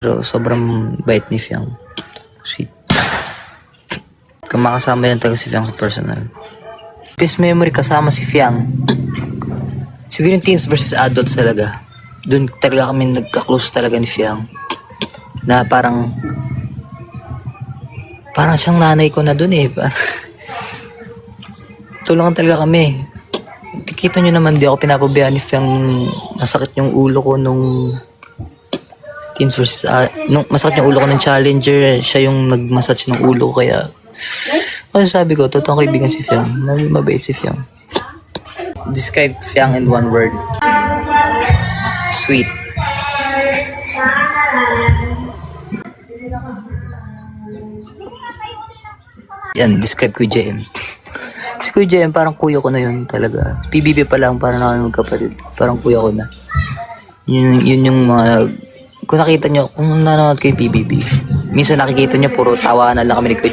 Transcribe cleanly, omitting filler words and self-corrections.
Pero sobrang bait ni Fiang. Sweet. Kung makasama yan talaga si Fiang sa personal. Best memory kasama si Fiang. Siguro yung teens versus adults talaga. Doon talaga kami nagka-close talaga ni Fiang. Na parang siyang nanay ko na doon eh. Tulungan talaga kami. Kita nyo naman, di ako pinapabayaan ni Fiang. Masakit yung ulo ko nung teens versus nung masakit yung ulo ko ng Challenger. Siya yung nag-massage ng ulo ko, kaya kasi sabi ko, totoong kaibigan si Fiang. Mabait si Fiang. Describe Fiang in one word. Sweet. Yan, describe ko JM. Si Kuya JM, parang kuya ko na yun talaga. PBB pa lang, parang namin magkapatid. Parang kuya ko na. Yun yung mga, kung nakita nyo, kung nanonood kayo PBB, minsan nakikita nyo, puro tawa na lang kami ni Kuya